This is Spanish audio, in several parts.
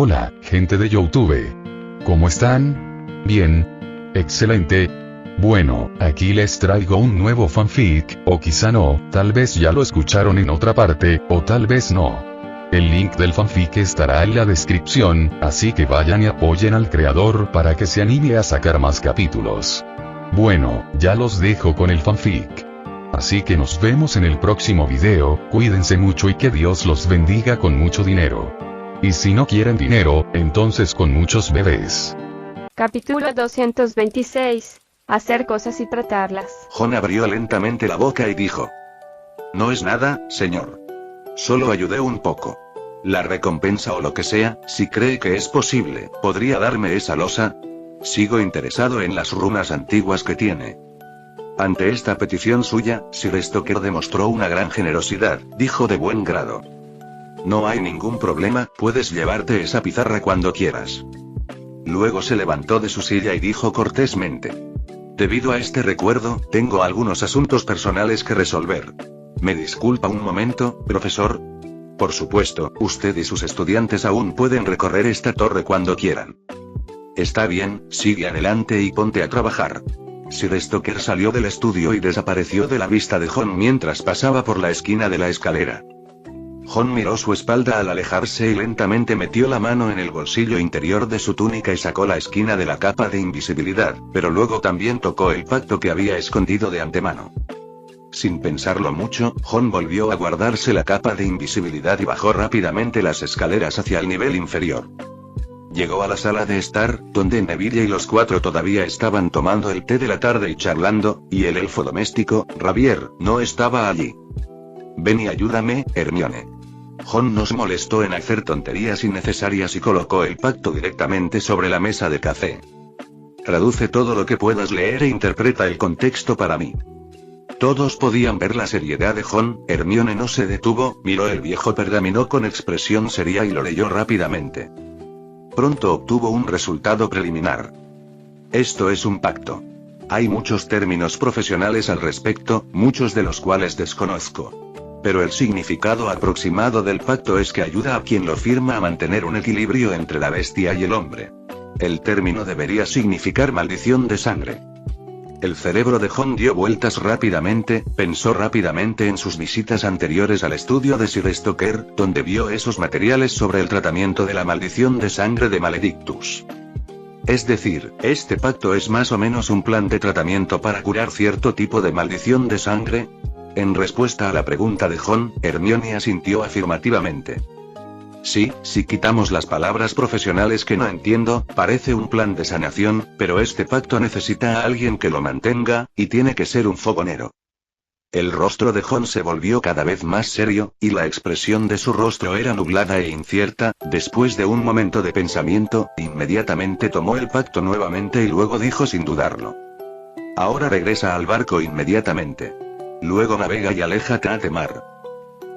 Hola, gente de YouTube. ¿Cómo están? Bien. Excelente. Bueno, aquí les traigo un nuevo fanfic, o quizá no, tal vez ya lo escucharon en otra parte, o tal vez no. El link del fanfic estará en la descripción, así que vayan y apoyen al creador para que se anime a sacar más capítulos. Bueno, ya los dejo con el fanfic. Así que nos vemos en el próximo video, cuídense mucho y que Dios los bendiga con mucho dinero. Y si no quieren dinero, entonces con muchos bebés. Capítulo 226. Hacer cosas y tratarlas. Jon abrió lentamente la boca y dijo: No es nada, señor. Solo ayudé un poco. La recompensa o lo que sea, si cree que es posible, ¿podría darme esa losa? Sigo interesado en las runas antiguas que tiene. Ante esta petición suya, Sir Stoker demostró una gran generosidad, dijo de buen grado. No hay ningún problema, puedes llevarte esa pizarra cuando quieras. Luego se levantó de su silla y dijo cortésmente: Debido a este recuerdo, tengo algunos asuntos personales que resolver. ¿Me disculpa un momento, profesor? Por supuesto, usted y sus estudiantes aún pueden recorrer esta torre cuando quieran. Está bien, sigue adelante y ponte a trabajar. Sir Stoker salió del estudio y desapareció de la vista de Jon mientras pasaba por la esquina de la escalera. Jon miró su espalda al alejarse y lentamente metió la mano en el bolsillo interior de su túnica y sacó la esquina de la capa de invisibilidad, pero luego también tocó el pacto que había escondido de antemano. Sin pensarlo mucho, Jon volvió a guardarse la capa de invisibilidad y bajó rápidamente las escaleras hacia el nivel inferior. Llegó a la sala de estar, donde Neville y los cuatro todavía estaban tomando el té de la tarde y charlando, y el elfo doméstico, Ravier, no estaba allí. Ven y ayúdame, Hermione. Jon no se molestó en hacer tonterías innecesarias y colocó el pacto directamente sobre la mesa de café. Traduce todo lo que puedas leer e interpreta el contexto para mí. Todos podían ver la seriedad de Jon. Hermione no se detuvo, miró el viejo pergamino con expresión seria y lo leyó rápidamente. Pronto obtuvo un resultado preliminar. Esto es un pacto. Hay muchos términos profesionales al respecto, muchos de los cuales desconozco. Pero el significado aproximado del pacto es que ayuda a quien lo firma a mantener un equilibrio entre la bestia y el hombre. El término debería significar maldición de sangre. El cerebro de Jon dio vueltas rápidamente, pensó rápidamente en sus visitas anteriores al estudio de Sir Stoker, donde vio esos materiales sobre el tratamiento de la maldición de sangre de Maledictus. Es decir, este pacto es más o menos un plan de tratamiento para curar cierto tipo de maldición de sangre. En respuesta a la pregunta de Jon, Hermione asintió afirmativamente. Sí, si quitamos las palabras profesionales que no entiendo, parece un plan de sanación, pero este pacto necesita a alguien que lo mantenga, y tiene que ser un fogonero. El rostro de Jon se volvió cada vez más serio, y la expresión de su rostro era nublada e incierta. Después de un momento de pensamiento, inmediatamente tomó el pacto nuevamente y luego dijo sin dudarlo: Ahora regresa al barco inmediatamente. Luego navega y aléjate a mar.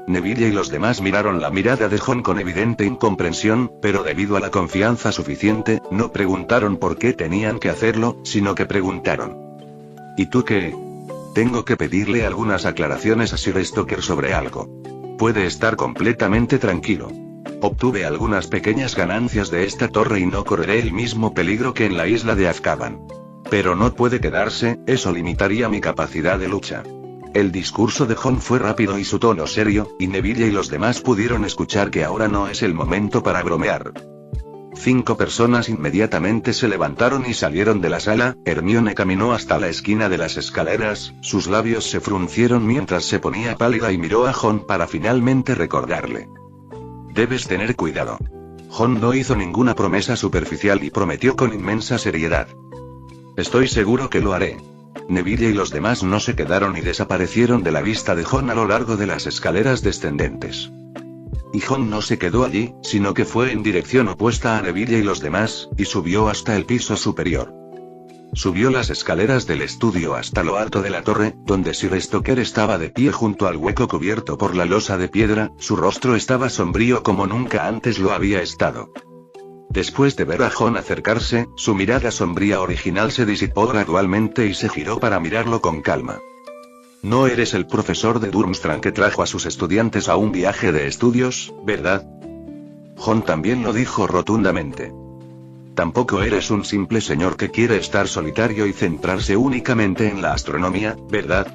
Neville y los demás miraron la mirada de Jon con evidente incomprensión, pero debido a la confianza suficiente, no preguntaron por qué tenían que hacerlo, sino que preguntaron: ¿Y tú qué? Tengo que pedirle algunas aclaraciones a Sir Stoker sobre algo. Puede estar completamente tranquilo. Obtuve algunas pequeñas ganancias de esta torre y no correré el mismo peligro que en la isla de Azkaban. Pero no puede quedarse, eso limitaría mi capacidad de lucha. El discurso de Jon fue rápido y su tono serio, y Neville y los demás pudieron escuchar que ahora no es el momento para bromear. 5 personas inmediatamente se levantaron y salieron de la sala. Hermione caminó hasta la esquina de las escaleras, sus labios se fruncieron mientras se ponía pálida y miró a Jon para finalmente recordarle. Debes tener cuidado. Jon no hizo ninguna promesa superficial y prometió con inmensa seriedad. Estoy seguro que lo haré. Neville y los demás no se quedaron y desaparecieron de la vista de Jon a lo largo de las escaleras descendentes. Y Jon no se quedó allí, sino que fue en dirección opuesta a Neville y los demás, y subió hasta el piso superior. Subió las escaleras del estudio hasta lo alto de la torre, donde Sir Stoker estaba de pie junto al hueco cubierto por la losa de piedra. Su rostro estaba sombrío como nunca antes lo había estado. Después de ver a Jon acercarse, su mirada sombría original se disipó gradualmente y se giró para mirarlo con calma. No eres el profesor de Durmstrang que trajo a sus estudiantes a un viaje de estudios, ¿verdad? Jon también lo dijo rotundamente. Tampoco eres un simple señor que quiere estar solitario y centrarse únicamente en la astronomía, ¿verdad?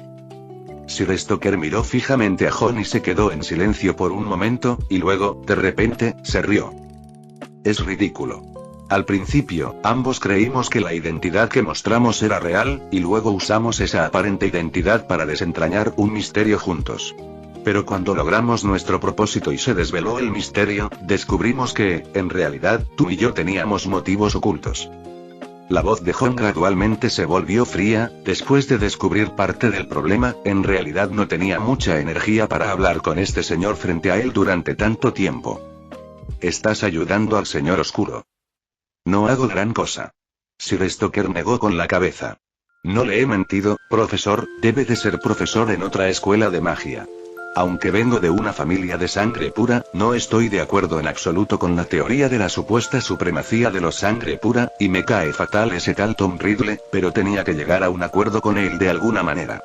Sir Stoker miró fijamente a Jon y se quedó en silencio por un momento, y luego, de repente, se rió. Es ridículo. Al principio, ambos creímos que la identidad que mostramos era real, y luego usamos esa aparente identidad para desentrañar un misterio juntos. Pero cuando logramos nuestro propósito y se desveló el misterio, descubrimos que, en realidad, tú y yo teníamos motivos ocultos. La voz de Jon gradualmente se volvió fría, después de descubrir parte del problema, en realidad no tenía mucha energía para hablar con este señor frente a él durante tanto tiempo. Estás ayudando al señor oscuro. No hago gran cosa. Sir Stoker negó con la cabeza. No le he mentido, profesor, debe de ser profesor en otra escuela de magia. Aunque vengo de una familia de sangre pura, no estoy de acuerdo en absoluto con la teoría de la supuesta supremacía de los sangre pura, y me cae fatal ese tal Tom Riddle, pero tenía que llegar a un acuerdo con él de alguna manera.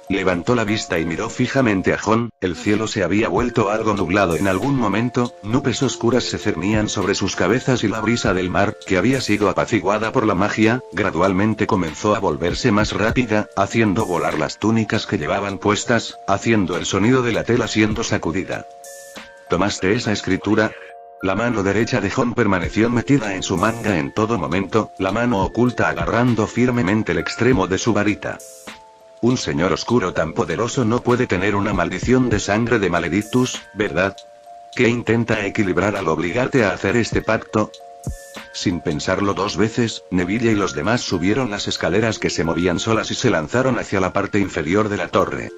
Levantó la vista y miró fijamente a Jon, el cielo se había vuelto algo nublado en algún momento, nubes oscuras se cernían sobre sus cabezas y la brisa del mar, que había sido apaciguada por la magia, gradualmente comenzó a volverse más rápida, haciendo volar las túnicas que llevaban puestas, haciendo el sonido de la tela siendo sacudida. ¿Tomaste esa escritura? La mano derecha de Jon permaneció metida en su manga en todo momento, la mano oculta agarrando firmemente el extremo de su varita. Un señor oscuro tan poderoso no puede tener una maldición de sangre de Maledictus, ¿verdad? ¿Qué intenta equilibrar al obligarte a hacer este pacto? Sin pensarlo dos veces, Neville y los demás subieron las escaleras que se movían solas y se lanzaron hacia la parte inferior de la torre.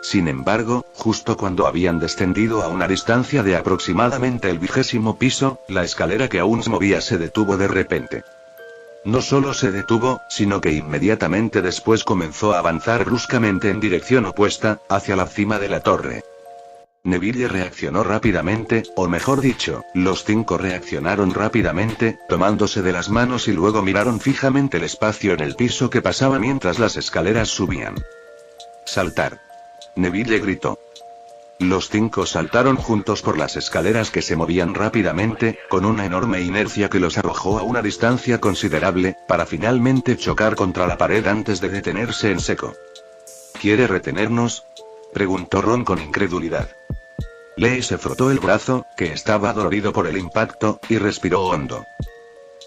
Sin embargo, justo cuando habían descendido a una distancia de aproximadamente el 20º piso, la escalera que aún se movía se detuvo de repente. No solo se detuvo, sino que inmediatamente después comenzó a avanzar bruscamente en dirección opuesta, hacia la cima de la torre. Neville reaccionó rápidamente, o mejor dicho, los 5 reaccionaron rápidamente, tomándose de las manos y luego miraron fijamente el espacio en el piso que pasaba mientras las escaleras subían. ¡Saltar! Neville gritó. Los 5 saltaron juntos por las escaleras que se movían rápidamente, con una enorme inercia que los arrojó a una distancia considerable, para finalmente chocar contra la pared antes de detenerse en seco. ¿Quiere retenernos?, preguntó Ron con incredulidad. Lee se frotó el brazo, que estaba adolorido por el impacto, y respiró hondo.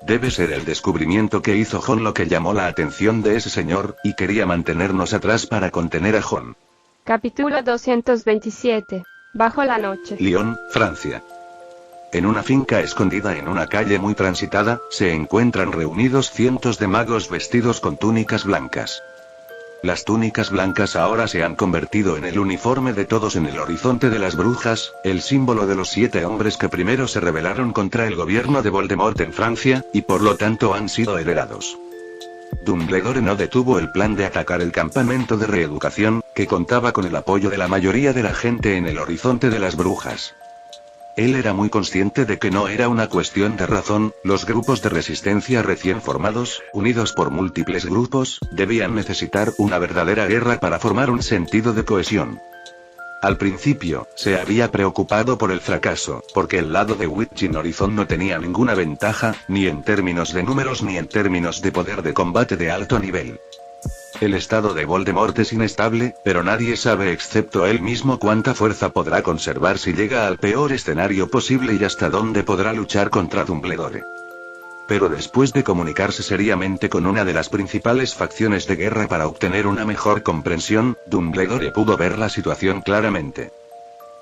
Debe ser el descubrimiento que hizo Jon lo que llamó la atención de ese señor, y quería mantenernos atrás para contener a Jon. Capítulo 227. Bajo la noche. Lyon, Francia. En una finca escondida en una calle muy transitada, se encuentran reunidos cientos de magos vestidos con túnicas blancas. Las túnicas blancas ahora se han convertido en el uniforme de todos en el horizonte de las brujas, el símbolo de los 7 hombres que primero se rebelaron contra el gobierno de Voldemort en Francia, y por lo tanto han sido heredados. Dumbledore no detuvo el plan de atacar el campamento de reeducación, que contaba con el apoyo de la mayoría de la gente en el horizonte de las brujas. Él era muy consciente de que no era una cuestión de razón, los grupos de resistencia recién formados, unidos por múltiples grupos, debían necesitar una verdadera guerra para formar un sentido de cohesión. Al principio, se había preocupado por el fracaso, porque el lado de Witching Horizon no tenía ninguna ventaja, ni en términos de números ni en términos de poder de combate de alto nivel. El estado de Voldemort es inestable, pero nadie sabe excepto él mismo cuánta fuerza podrá conservar si llega al peor escenario posible y hasta dónde podrá luchar contra Dumbledore. Pero después de comunicarse seriamente con una de las principales facciones de guerra para obtener una mejor comprensión, Dumbledore pudo ver la situación claramente.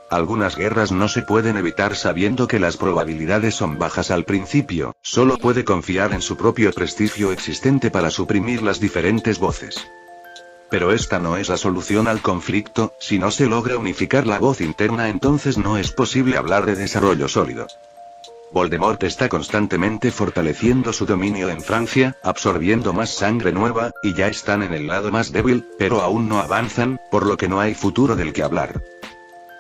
Algunas guerras no se pueden evitar sabiendo que las probabilidades son bajas al principio, solo puede confiar en su propio prestigio existente para suprimir las diferentes voces. Pero esta no es la solución al conflicto, si no se logra unificar la voz interna entonces no es posible hablar de desarrollo sólido. Voldemort está constantemente fortaleciendo su dominio en Francia, absorbiendo más sangre nueva, y ya están en el lado más débil, pero aún no avanzan, por lo que no hay futuro del que hablar.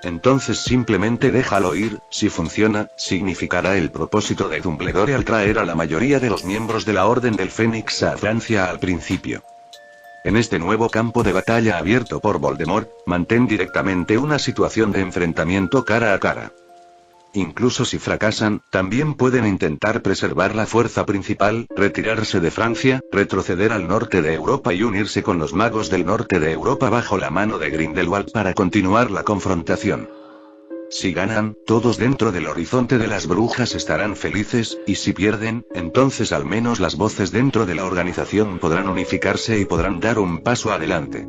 Entonces simplemente déjalo ir, si funciona, significará el propósito de Dumbledore al traer a la mayoría de los miembros de la Orden del Fénix a Francia al principio. En este nuevo campo de batalla abierto por Voldemort, mantén directamente una situación de enfrentamiento cara a cara. incluso si fracasan, también pueden intentar preservar la fuerza principal, retirarse de Francia, retroceder al norte de Europa y unirse con los magos del norte de Europa bajo la mano de Grindelwald para continuar la confrontación. Si ganan, todos dentro del horizonte de las brujas estarán felices, y si pierden, entonces al menos las voces dentro de la organización podrán unificarse y podrán dar un paso adelante.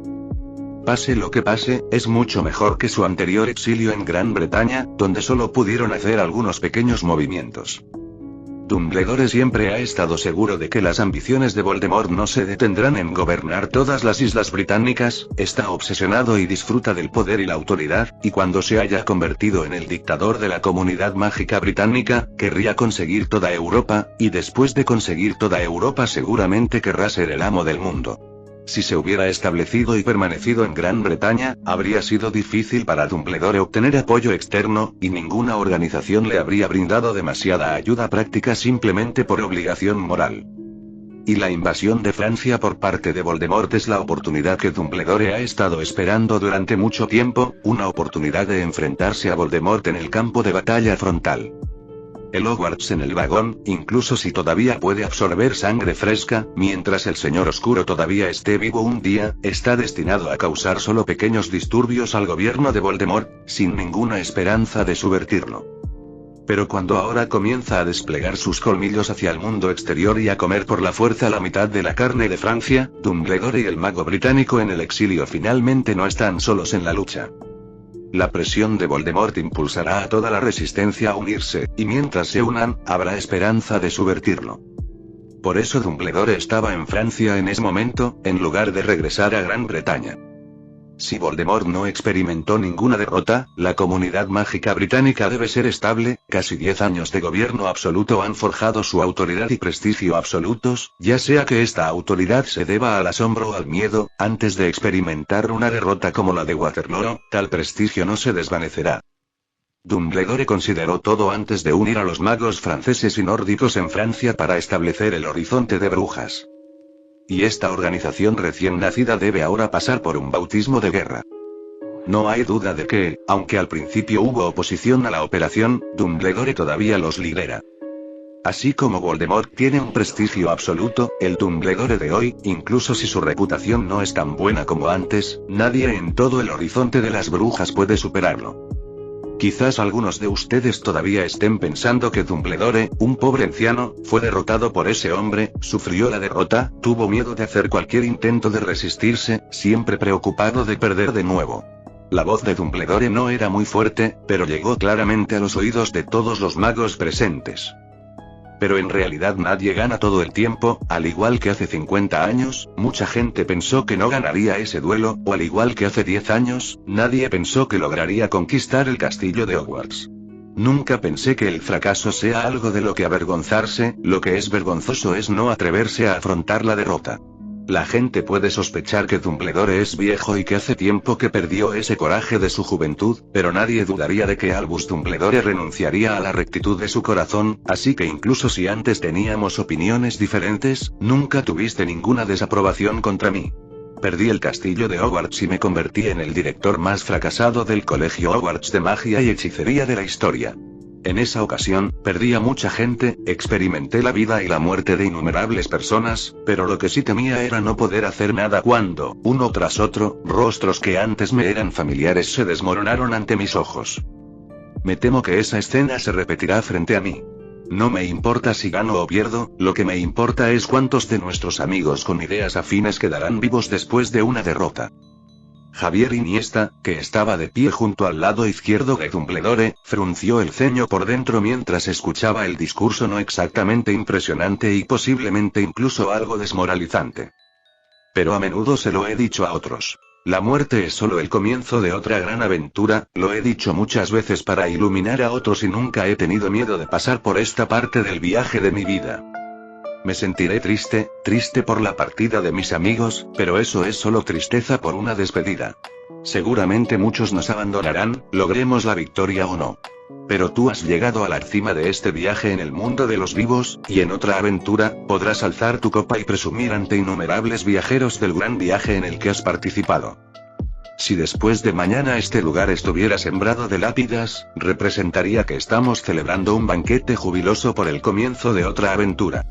Pase lo que pase, es mucho mejor que su anterior exilio en Gran Bretaña, donde solo pudieron hacer algunos pequeños movimientos. Dumbledore siempre ha estado seguro de que las ambiciones de Voldemort no se detendrán en gobernar todas las islas británicas, está obsesionado y disfruta del poder y la autoridad, y cuando se haya convertido en el dictador de la comunidad mágica británica, querría conseguir toda Europa, y después de conseguir toda Europa seguramente querrá ser el amo del mundo. Si se hubiera establecido y permanecido en Gran Bretaña, habría sido difícil para Dumbledore obtener apoyo externo, y ninguna organización le habría brindado demasiada ayuda práctica simplemente por obligación moral. Y la invasión de Francia por parte de Voldemort es la oportunidad que Dumbledore ha estado esperando durante mucho tiempo, una oportunidad de enfrentarse a Voldemort en el campo de batalla frontal. El Hogwarts en el vagón, incluso si todavía puede absorber sangre fresca, mientras el Señor Oscuro todavía esté vivo un día, está destinado a causar solo pequeños disturbios al gobierno de Voldemort, sin ninguna esperanza de subvertirlo. Pero cuando ahora comienza a desplegar sus colmillos hacia el mundo exterior y a comer por la fuerza la mitad de la carne de Francia, Dumbledore y el mago británico en el exilio finalmente no están solos en la lucha. La presión de Voldemort impulsará a toda la resistencia a unirse, y mientras se unan, habrá esperanza de subvertirlo. Por eso Dumbledore estaba en Francia en ese momento, en lugar de regresar a Gran Bretaña. Si Voldemort no experimentó ninguna derrota, la comunidad mágica británica debe ser estable, casi 10 años de gobierno absoluto han forjado su autoridad y prestigio absolutos, ya sea que esta autoridad se deba al asombro o al miedo, antes de experimentar una derrota como la de Waterloo, tal prestigio no se desvanecerá. Dumbledore consideró todo antes de unir a los magos franceses y nórdicos en Francia para establecer el horizonte de brujas. Y esta organización recién nacida debe ahora pasar por un bautismo de guerra. No hay duda de que, aunque al principio hubo oposición a la operación, Dumbledore todavía los lidera. Así como Voldemort tiene un prestigio absoluto, el Dumbledore de hoy, incluso si su reputación no es tan buena como antes, nadie en todo el horizonte de las brujas puede superarlo. Quizás algunos de ustedes todavía estén pensando que Dumbledore, un pobre anciano, fue derrotado por ese hombre, sufrió la derrota, tuvo miedo de hacer cualquier intento de resistirse, siempre preocupado de perder de nuevo. La voz de Dumbledore no era muy fuerte, pero llegó claramente a los oídos de todos los magos presentes. Pero en realidad nadie gana todo el tiempo, al igual que hace 50 años, mucha gente pensó que no ganaría ese duelo, o al igual que hace 10 años, nadie pensó que lograría conquistar el castillo de Hogwarts. Nunca pensé que el fracaso sea algo de lo que avergonzarse, lo que es vergonzoso es no atreverse a afrontar la derrota. La gente puede sospechar que Dumbledore es viejo y que hace tiempo que perdió ese coraje de su juventud, pero nadie dudaría de que Albus Dumbledore renunciaría a la rectitud de su corazón, así que incluso si antes teníamos opiniones diferentes, nunca tuviste ninguna desaprobación contra mí. Perdí el castillo de Hogwarts y me convertí en el director más fracasado del colegio Hogwarts de magia y hechicería de la historia. En esa ocasión, perdí a mucha gente, experimenté la vida y la muerte de innumerables personas, pero lo que sí temía era no poder hacer nada cuando, uno tras otro, rostros que antes me eran familiares se desmoronaron ante mis ojos. Me temo que esa escena se repetirá frente a mí. No me importa si gano o pierdo, lo que me importa es cuántos de nuestros amigos con ideas afines quedarán vivos después de una derrota. Javier Iniesta, que estaba de pie junto al lado izquierdo de Dumbledore, frunció el ceño por dentro mientras escuchaba el discurso no exactamente impresionante y posiblemente incluso algo desmoralizante. Pero a menudo se lo he dicho a otros. La muerte es solo el comienzo de otra gran aventura, lo he dicho muchas veces para iluminar a otros y nunca he tenido miedo de pasar por esta parte del viaje de mi vida. Me sentiré triste, triste por la partida de mis amigos, pero eso es solo tristeza por una despedida. Seguramente muchos nos abandonarán, logremos la victoria o no. Pero tú has llegado a la cima de este viaje en el mundo de los vivos, y en otra aventura, podrás alzar tu copa y presumir ante innumerables viajeros del gran viaje en el que has participado. Si después de mañana este lugar estuviera sembrado de lápidas, representaría que estamos celebrando un banquete jubiloso por el comienzo de otra aventura.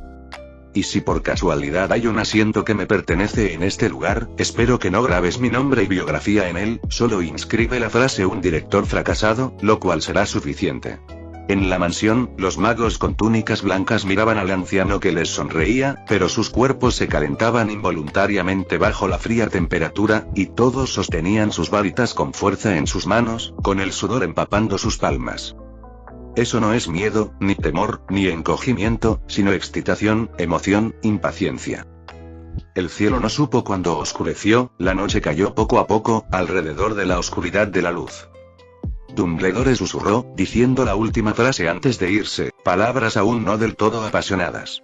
Y si por casualidad hay un asiento que me pertenece en este lugar, espero que no grabes mi nombre y biografía en él, solo inscribe la frase un director fracasado, lo cual será suficiente. En la mansión, los magos con túnicas blancas miraban al anciano que les sonreía, pero sus cuerpos se calentaban involuntariamente bajo la fría temperatura, y todos sostenían sus varitas con fuerza en sus manos, con el sudor empapando sus palmas. Eso no es miedo, ni temor, ni encogimiento, sino excitación, emoción, impaciencia. El cielo no supo cuándo oscureció, la noche cayó poco a poco, alrededor de la oscuridad de la luz. Dumbledore susurró, diciendo la última frase antes de irse, palabras aún no del todo apasionadas.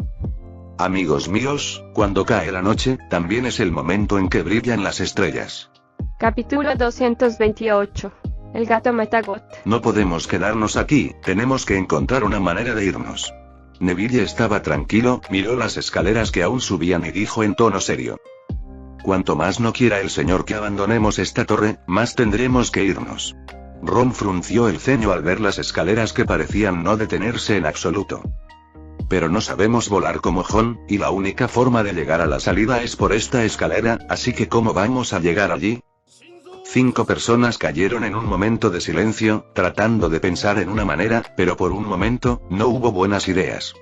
Amigos míos, cuando cae la noche, también es el momento en que brillan las estrellas. Capítulo 228. El gato Metagot. No podemos quedarnos aquí, tenemos que encontrar una manera de irnos. Neville estaba tranquilo, miró las escaleras que aún subían y dijo en tono serio. Cuanto más no quiera el señor que abandonemos esta torre, más tendremos que irnos. Ron frunció el ceño al ver las escaleras que parecían no detenerse en absoluto. Pero no sabemos volar como Jon, y la única forma de llegar a la salida es por esta escalera, así que ¿cómo vamos a llegar allí? 5 personas cayeron en un momento de silencio, tratando de pensar en una manera, pero por un momento, no hubo buenas ideas.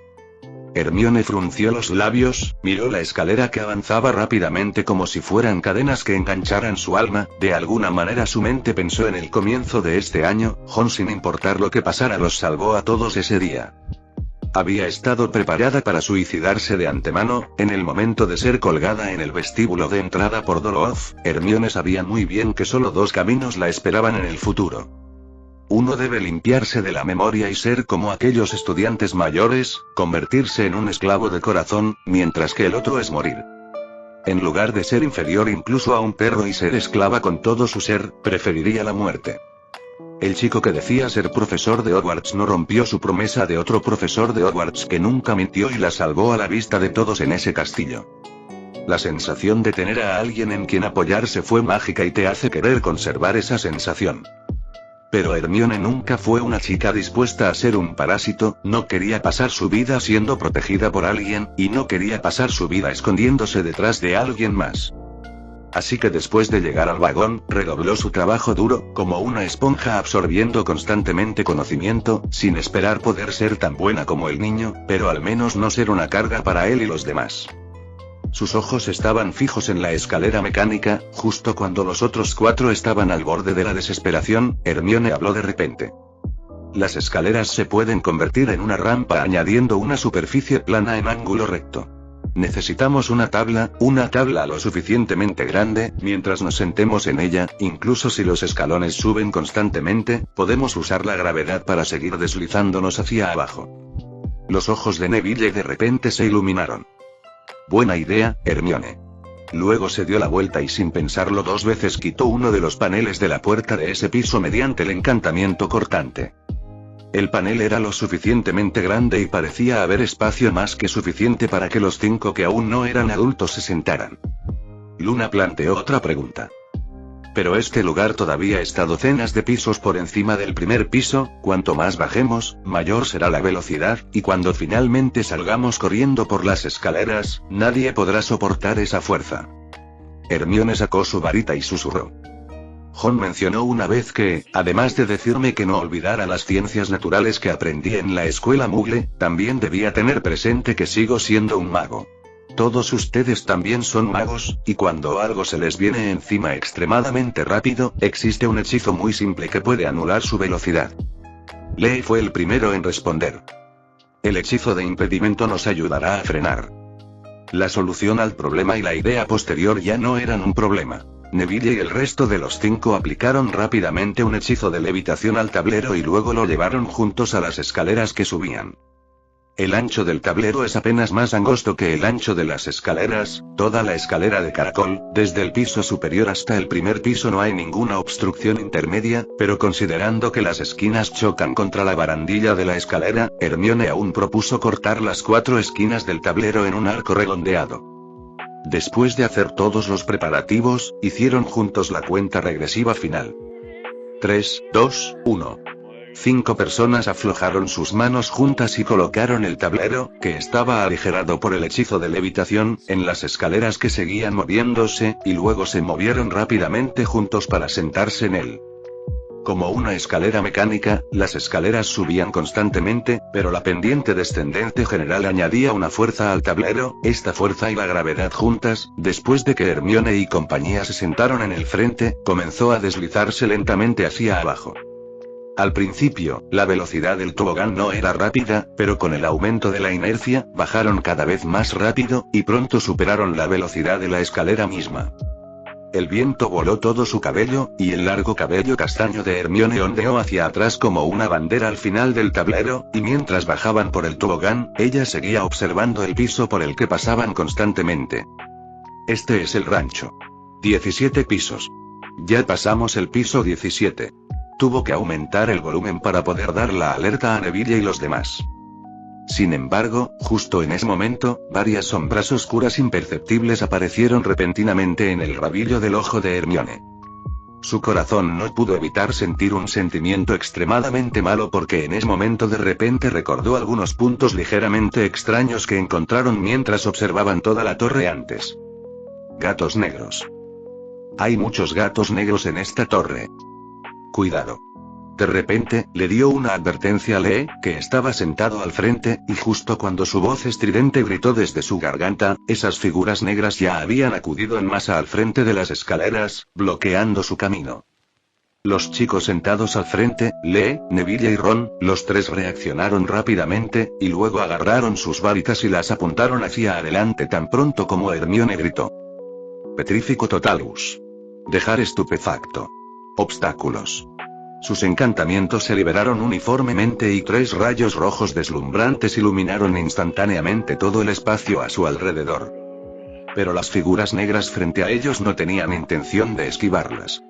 Hermione frunció los labios, miró la escalera que avanzaba rápidamente como si fueran cadenas que engancharan su alma, de alguna manera su mente pensó en el comienzo de este año, Jon sin importar lo que pasara los salvó a todos ese día. Había estado preparada para suicidarse de antemano, en el momento de ser colgada en el vestíbulo de entrada por Doloth, Hermione sabía muy bien que solo 2 caminos la esperaban en el futuro. Uno debe limpiarse de la memoria y ser como aquellos estudiantes mayores, convertirse en un esclavo de corazón, mientras que el otro es morir. En lugar de ser inferior incluso a un perro y ser esclava con todo su ser, preferiría la muerte. El chico que decía ser profesor de Hogwarts no rompió su promesa de otro profesor de Hogwarts que nunca mintió y la salvó a la vista de todos en ese castillo. La sensación de tener a alguien en quien apoyarse fue mágica y te hace querer conservar esa sensación. Pero Hermione nunca fue una chica dispuesta a ser un parásito, no quería pasar su vida siendo protegida por alguien, y no quería pasar su vida escondiéndose detrás de alguien más. Así que después de llegar al vagón, redobló su trabajo duro, como una esponja absorbiendo constantemente conocimiento, sin esperar poder ser tan buena como el niño, pero al menos no ser una carga para él y los demás. Sus ojos estaban fijos en la escalera mecánica, justo cuando los otros 4 estaban al borde de la desesperación, Hermione habló de repente. Las escaleras se pueden convertir en una rampa añadiendo una superficie plana en ángulo recto. Necesitamos una tabla lo suficientemente grande, mientras nos sentemos en ella, incluso si los escalones suben constantemente, podemos usar la gravedad para seguir deslizándonos hacia abajo. Los ojos de Neville de repente se iluminaron. Buena idea, Hermione. Luego se dio la vuelta y sin pensarlo 2 veces quitó uno de los paneles de la puerta de ese piso mediante el encantamiento cortante. El panel era lo suficientemente grande y parecía haber espacio más que suficiente para que los 5 que aún no eran adultos se sentaran. Luna planteó otra pregunta. Pero este lugar todavía está docenas de pisos por encima del primer piso, cuanto más bajemos, mayor será la velocidad, y cuando finalmente salgamos corriendo por las escaleras, nadie podrá soportar esa fuerza. Hermione sacó su varita y susurró. Jon mencionó una vez que, además de decirme que no olvidara las ciencias naturales que aprendí en la escuela Muggle, también debía tener presente que sigo siendo un mago. Todos ustedes también son magos, y cuando algo se les viene encima extremadamente rápido, existe un hechizo muy simple que puede anular su velocidad. Lee fue el primero en responder. El hechizo de impedimento nos ayudará a frenar. La solución al problema y la idea posterior ya no eran un problema. Neville y el resto de los 5 aplicaron rápidamente un hechizo de levitación al tablero y luego lo llevaron juntos a las escaleras que subían. El ancho del tablero es apenas más angosto que el ancho de las escaleras, toda la escalera de caracol, desde el piso superior hasta el primer piso no hay ninguna obstrucción intermedia, pero considerando que las esquinas chocan contra la barandilla de la escalera, Hermione aún propuso cortar las 4 esquinas del tablero en un arco redondeado. Después de hacer todos los preparativos, hicieron juntos la cuenta regresiva final. 3, 2, 1. 5 personas aflojaron sus manos juntas y colocaron el tablero, que estaba aligerado por el hechizo de levitación, en las escaleras que seguían moviéndose, y luego se movieron rápidamente juntos para sentarse en él. Como una escalera mecánica, las escaleras subían constantemente, pero la pendiente descendente general añadía una fuerza al tablero. Esta fuerza y la gravedad juntas, después de que Hermione y compañía se sentaron en el frente, comenzó a deslizarse lentamente hacia abajo. Al principio, la velocidad del tobogán no era rápida, pero con el aumento de la inercia, bajaron cada vez más rápido, y pronto superaron la velocidad de la escalera misma. El viento voló todo su cabello, y el largo cabello castaño de Hermione ondeó hacia atrás como una bandera al final del tablero, y mientras bajaban por el tobogán, ella seguía observando el piso por el que pasaban constantemente. Este es el rancho. 17 pisos. Ya pasamos el piso 17. Tuvo que aumentar el volumen para poder dar la alerta a Neville y los demás. Sin embargo, justo en ese momento, varias sombras oscuras imperceptibles aparecieron repentinamente en el rabillo del ojo de Hermione. Su corazón no pudo evitar sentir un sentimiento extremadamente malo porque en ese momento de repente recordó algunos puntos ligeramente extraños que encontraron mientras observaban toda la torre antes. Gatos negros. Hay muchos gatos negros en esta torre. Cuidado. De repente, le dio una advertencia a Lee, que estaba sentado al frente, y justo cuando su voz estridente gritó desde su garganta, esas figuras negras ya habían acudido en masa al frente de las escaleras, bloqueando su camino. Los chicos sentados al frente, Lee, Neville y Ron, los tres reaccionaron rápidamente, y luego agarraron sus varitas y las apuntaron hacia adelante tan pronto como Hermione gritó. Petrifico totalus. Dejar estupefacto. Obstáculos. Sus encantamientos se liberaron uniformemente y 3 rayos rojos deslumbrantes iluminaron instantáneamente todo el espacio a su alrededor. Pero las figuras negras frente a ellos no tenían intención de esquivarlas.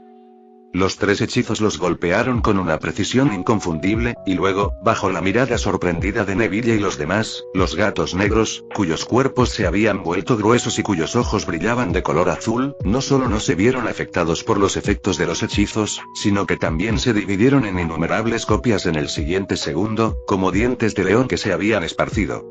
Los 3 hechizos los golpearon con una precisión inconfundible, y luego, bajo la mirada sorprendida de Neville y los demás, los gatos negros, cuyos cuerpos se habían vuelto gruesos y cuyos ojos brillaban de color azul, no solo no se vieron afectados por los efectos de los hechizos, sino que también se dividieron en innumerables copias en el siguiente segundo, como dientes de león que se habían esparcido.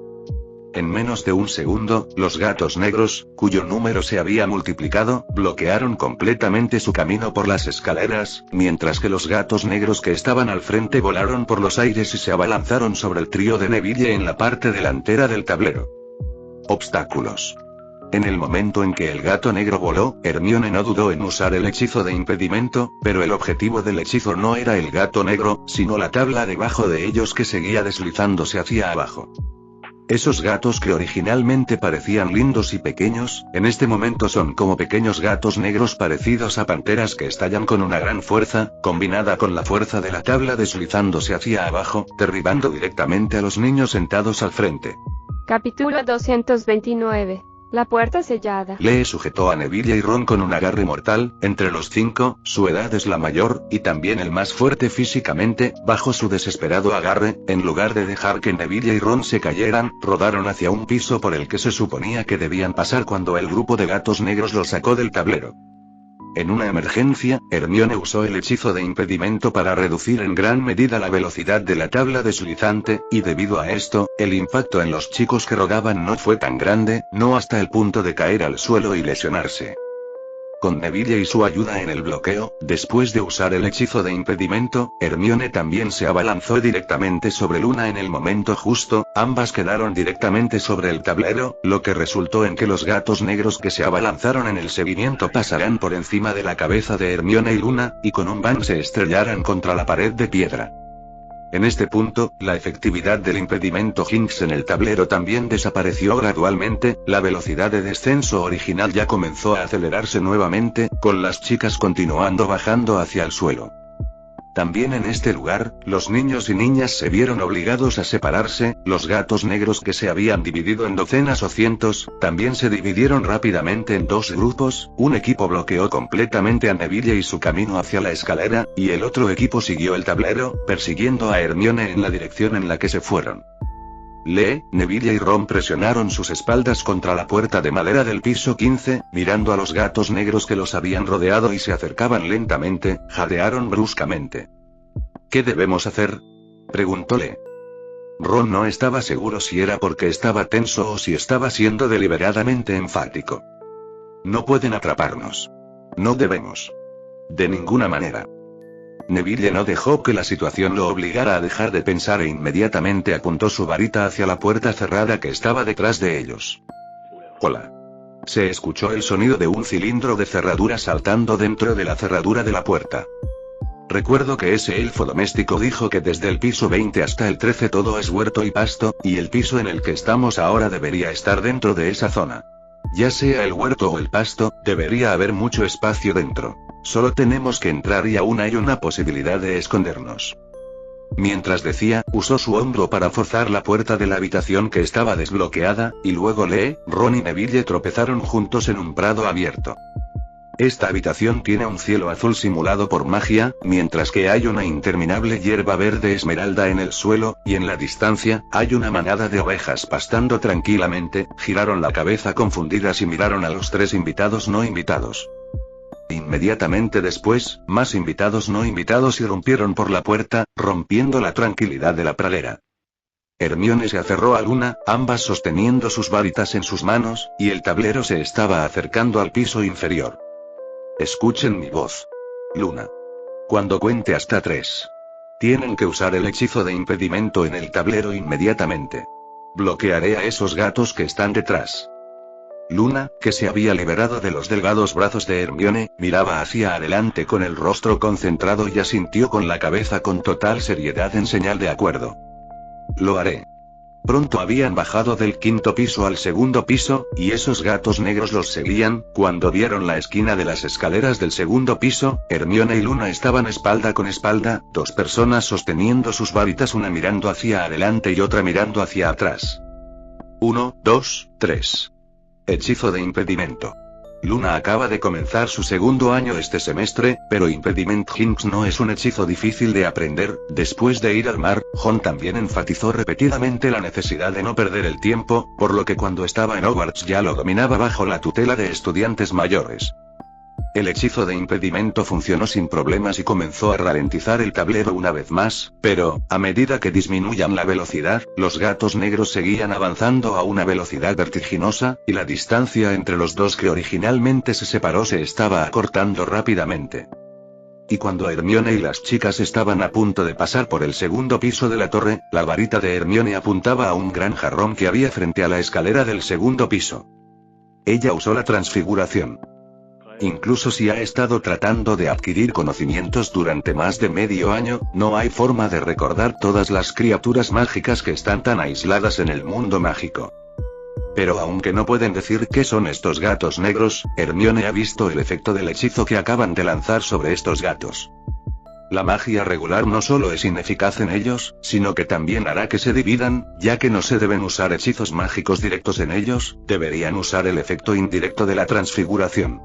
En menos de un segundo, los gatos negros, cuyo número se había multiplicado, bloquearon completamente su camino por las escaleras, mientras que los gatos negros que estaban al frente volaron por los aires y se abalanzaron sobre el trío de Neville en la parte delantera del tablero. Obstáculos. En el momento en que el gato negro voló, Hermione no dudó en usar el hechizo de impedimento, pero el objetivo del hechizo no era el gato negro, sino la tabla debajo de ellos que seguía deslizándose hacia abajo. Esos gatos que originalmente parecían lindos y pequeños, en este momento son como pequeños gatos negros parecidos a panteras que estallan con una gran fuerza, combinada con la fuerza de la tabla deslizándose hacia abajo, derribando directamente a los niños sentados al frente. Capítulo 229. La puerta sellada. Lee sujetó a Neville y Ron con un agarre mortal. Entre los 5, su edad es la mayor, y también el más fuerte físicamente. Bajo su desesperado agarre, en lugar de dejar que Neville y Ron se cayeran, rodaron hacia un piso por el que se suponía que debían pasar cuando el grupo de gatos negros los sacó del tablero. En una emergencia, Hermione usó el hechizo de impedimento para reducir en gran medida la velocidad de la tabla deslizante, y debido a esto, el impacto en los chicos que rodaban no fue tan grande, no hasta el punto de caer al suelo y lesionarse. Con Neville y su ayuda en el bloqueo, después de usar el hechizo de impedimento, Hermione también se abalanzó directamente sobre Luna en el momento justo. Ambas quedaron directamente sobre el tablero, lo que resultó en que los gatos negros que se abalanzaron en el seguimiento pasarán por encima de la cabeza de Hermione y Luna, y con un bang se estrellaran contra la pared de piedra. En este punto, la efectividad del impedimento Jinx en el tablero también desapareció gradualmente. La velocidad de descenso original ya comenzó a acelerarse nuevamente, con las chicas continuando bajando hacia el suelo. También en este lugar, los niños y niñas se vieron obligados a separarse. Los gatos negros que se habían dividido en docenas o cientos, también se dividieron rápidamente en 2 grupos. Un equipo bloqueó completamente a Neville y su camino hacia la escalera, y el otro equipo siguió el tablero, persiguiendo a Hermione en la dirección en la que se fueron. Lee, Neville y Ron presionaron sus espaldas contra la puerta de madera del piso 15, mirando a los gatos negros que los habían rodeado y se acercaban lentamente, jadearon bruscamente. ¿Qué debemos hacer?, preguntó Lee. Ron no estaba seguro si era porque estaba tenso o si estaba siendo deliberadamente enfático. No pueden atraparnos. No debemos. De ninguna manera. Neville no dejó que la situación lo obligara a dejar de pensar e inmediatamente apuntó su varita hacia la puerta cerrada que estaba detrás de ellos. Hola. Se escuchó el sonido de un cilindro de cerradura saltando dentro de la cerradura de la puerta. Recuerdo que ese elfo doméstico dijo que desde el piso 20 hasta el 13 todo es huerto y pasto, y el piso en el que estamos ahora debería estar dentro de esa zona. Ya sea el huerto o el pasto, debería haber mucho espacio dentro. Solo tenemos que entrar y aún hay una posibilidad de escondernos. Mientras decía, usó su hombro para forzar la puerta de la habitación que estaba desbloqueada, y luego Lee, Ron y Neville tropezaron juntos en un prado abierto. Esta habitación tiene un cielo azul simulado por magia, mientras que hay una interminable hierba verde esmeralda en el suelo, y en la distancia, hay una manada de ovejas pastando tranquilamente. Giraron la cabeza confundidas y miraron a los tres invitados no invitados. Inmediatamente después, más invitados no invitados irrumpieron por la puerta, rompiendo la tranquilidad de la pradera. Hermione se aferró a Luna, ambas sosteniendo sus varitas en sus manos, y el tablero se estaba acercando al piso inferior. Escuchen mi voz. Luna. Cuando cuente hasta 3. Tienen que usar el hechizo de impedimento en el tablero inmediatamente. Bloquearé a esos gatos que están detrás. Luna, que se había liberado de los delgados brazos de Hermione, miraba hacia adelante con el rostro concentrado y asintió con la cabeza con total seriedad en señal de acuerdo. Lo haré. Pronto habían bajado del 5º piso al 2º piso, y esos gatos negros los seguían. Cuando vieron la esquina de las escaleras del 2º piso, Hermione y Luna estaban espalda con espalda, dos personas sosteniendo sus varitas, una mirando hacia adelante y otra mirando hacia atrás. 1, 2, 3. Hechizo de impedimento. Luna acaba de comenzar su 2º año este semestre, pero Impediment Hints no es un hechizo difícil de aprender. Después de ir al mar, Jon también enfatizó repetidamente la necesidad de no perder el tiempo, por lo que cuando estaba en Hogwarts ya lo dominaba bajo la tutela de estudiantes mayores. El hechizo de impedimento funcionó sin problemas y comenzó a ralentizar el tablero una vez más, pero, a medida que disminuían la velocidad, los gatos negros seguían avanzando a una velocidad vertiginosa, y la distancia entre los dos que originalmente se separó se estaba acortando rápidamente. Y cuando Hermione y las chicas estaban a punto de pasar por el 2º piso de la torre, la varita de Hermione apuntaba a un gran jarrón que había frente a la escalera del 2º piso. Ella usó la transfiguración. Incluso si ha estado tratando de adquirir conocimientos durante más de medio año, no hay forma de recordar todas las criaturas mágicas que están tan aisladas en el mundo mágico. Pero aunque no pueden decir qué son estos gatos negros, Hermione ha visto el efecto del hechizo que acaban de lanzar sobre estos gatos. La magia regular no solo es ineficaz en ellos, sino que también hará que se dividan, ya que no se deben usar hechizos mágicos directos en ellos, deberían usar el efecto indirecto de la transfiguración.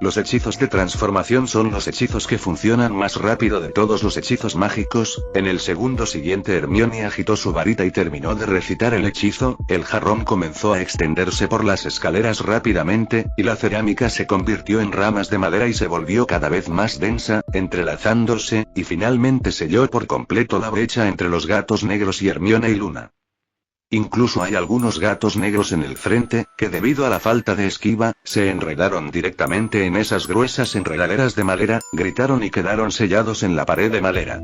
Los hechizos de transformación son los hechizos que funcionan más rápido de todos los hechizos mágicos. En el segundo siguiente Hermione agitó su varita y terminó de recitar el hechizo, el jarrón comenzó a extenderse por las escaleras rápidamente, y la cerámica se convirtió en ramas de madera y se volvió cada vez más densa, entrelazándose, y finalmente selló por completo la brecha entre los gatos negros y Hermione y Luna. Incluso hay algunos gatos negros en el frente, que debido a la falta de esquiva, se enredaron directamente en esas gruesas enredaderas de madera, gritaron y quedaron sellados en la pared de madera.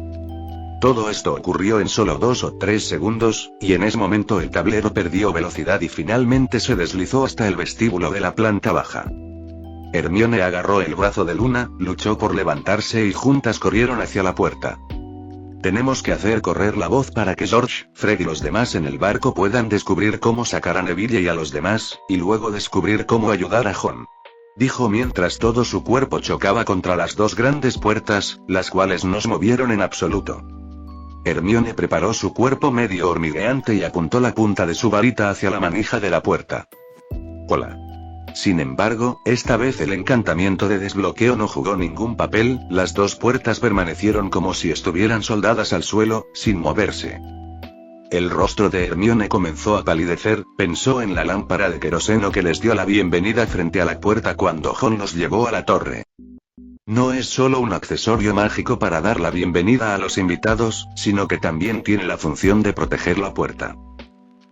Todo esto ocurrió en solo 2 o 3 segundos, y en ese momento el tablero perdió velocidad y finalmente se deslizó hasta el vestíbulo de la planta baja. Hermione agarró el brazo de Luna, luchó por levantarse y juntas corrieron hacia la puerta. Tenemos que hacer correr la voz para que George, Fred y los demás en el barco puedan descubrir cómo sacar a Neville y a los demás, y luego descubrir cómo ayudar a Jon. Dijo mientras todo su cuerpo chocaba contra las dos grandes puertas, las cuales no se movieron en absoluto. Hermione preparó su cuerpo medio hormigueante y apuntó la punta de su varita hacia la manija de la puerta. Hola. Sin embargo, esta vez el encantamiento de desbloqueo no jugó ningún papel, las dos puertas permanecieron como si estuvieran soldadas al suelo, sin moverse. El rostro de Hermione comenzó a palidecer, pensó en la lámpara de queroseno que les dio la bienvenida frente a la puerta cuando Jon los llevó a la torre. No es solo un accesorio mágico para dar la bienvenida a los invitados, sino que también tiene la función de proteger la puerta.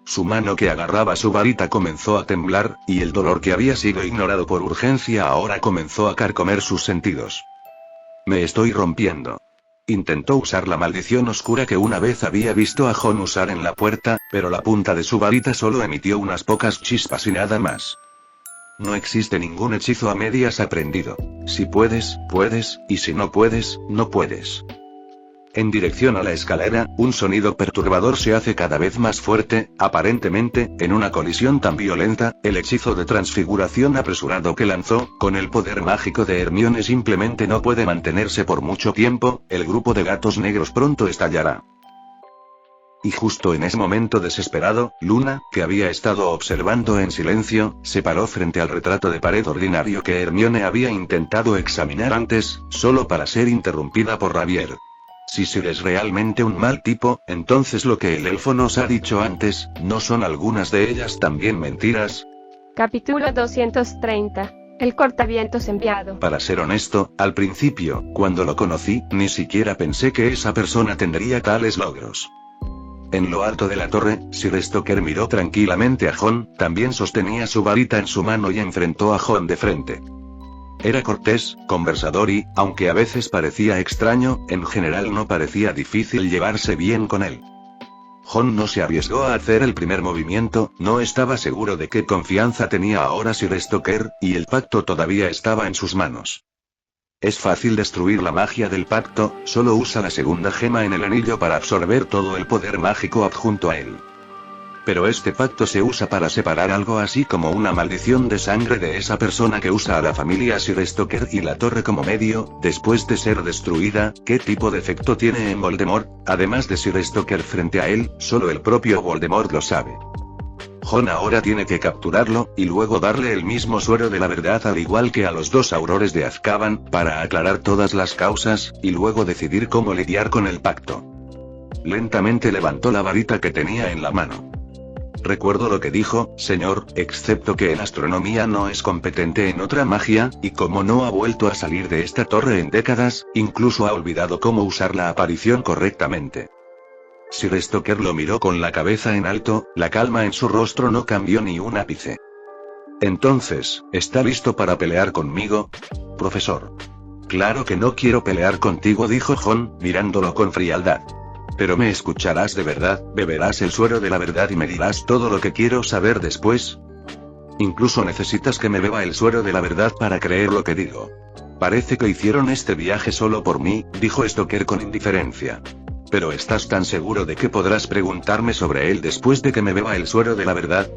Su mano que agarraba su varita comenzó a temblar, y el dolor que había sido ignorado por urgencia ahora comenzó a carcomer sus sentidos. Me estoy rompiendo. Intentó usar la maldición oscura que una vez había visto a Jon usar en la puerta, pero la punta de su varita solo emitió unas pocas chispas y nada más. No existe ningún hechizo a medias aprendido. Si puedes, puedes, y si no puedes, no puedes. En dirección a la escalera, un sonido perturbador se hace cada vez más fuerte, aparentemente, en una colisión tan violenta, el hechizo de transfiguración apresurado que lanzó, con el poder mágico de Hermione simplemente no puede mantenerse por mucho tiempo, el grupo de gatos negros pronto estallará. Y justo en ese momento desesperado, Luna, que había estado observando en silencio, se paró frente al retrato de pared ordinario que Hermione había intentado examinar antes, solo para ser interrumpida por Ravier. Si Sir es realmente un mal tipo, entonces lo que el elfo nos ha dicho antes, ¿no son algunas de ellas también mentiras? Capítulo 230. El cortavientos enviado. Para ser honesto, al principio, cuando lo conocí, ni siquiera pensé que esa persona tendría tales logros. En lo alto de la torre, Sir Stoker miró tranquilamente a Jon, también sostenía su varita en su mano y enfrentó a Jon de frente. Era cortés, conversador y, aunque a veces parecía extraño, en general no parecía difícil llevarse bien con él. Jon no se arriesgó a hacer el primer movimiento, no estaba seguro de qué confianza tenía ahora Sir Stoker, y el pacto todavía estaba en sus manos. Es fácil destruir la magia del pacto, solo usa la segunda gema en el anillo para absorber todo el poder mágico adjunto a él. Pero este pacto se usa para separar algo así como una maldición de sangre de esa persona que usa a la familia Sir Stoker y la torre como medio, después de ser destruida. ¿Qué tipo de efecto tiene en Voldemort? Además de Sir Stoker frente a él, solo el propio Voldemort lo sabe. Jon ahora tiene que capturarlo, y luego darle el mismo suero de la verdad al igual que a los dos aurores de Azkaban, para aclarar todas las causas, y luego decidir cómo lidiar con el pacto. Lentamente levantó la varita que tenía en la mano. Recuerdo lo que dijo, señor, excepto que en astronomía no es competente en otra magia, y como no ha vuelto a salir de esta torre en décadas, incluso ha olvidado cómo usar la aparición correctamente. Sir Stoker lo miró con la cabeza en alto, la calma en su rostro no cambió ni un ápice. Entonces, ¿está listo para pelear conmigo? Profesor. Claro que no quiero pelear contigo, dijo Jon, mirándolo con frialdad. Pero me escucharás de verdad, beberás el suero de la verdad y me dirás todo lo que quiero saber después. Incluso necesitas que me beba el suero de la verdad para creer lo que digo. Parece que hicieron este viaje solo por mí, dijo Stoker con indiferencia. Pero ¿estás tan seguro de que podrás preguntarme sobre él después de que me beba el suero de la verdad?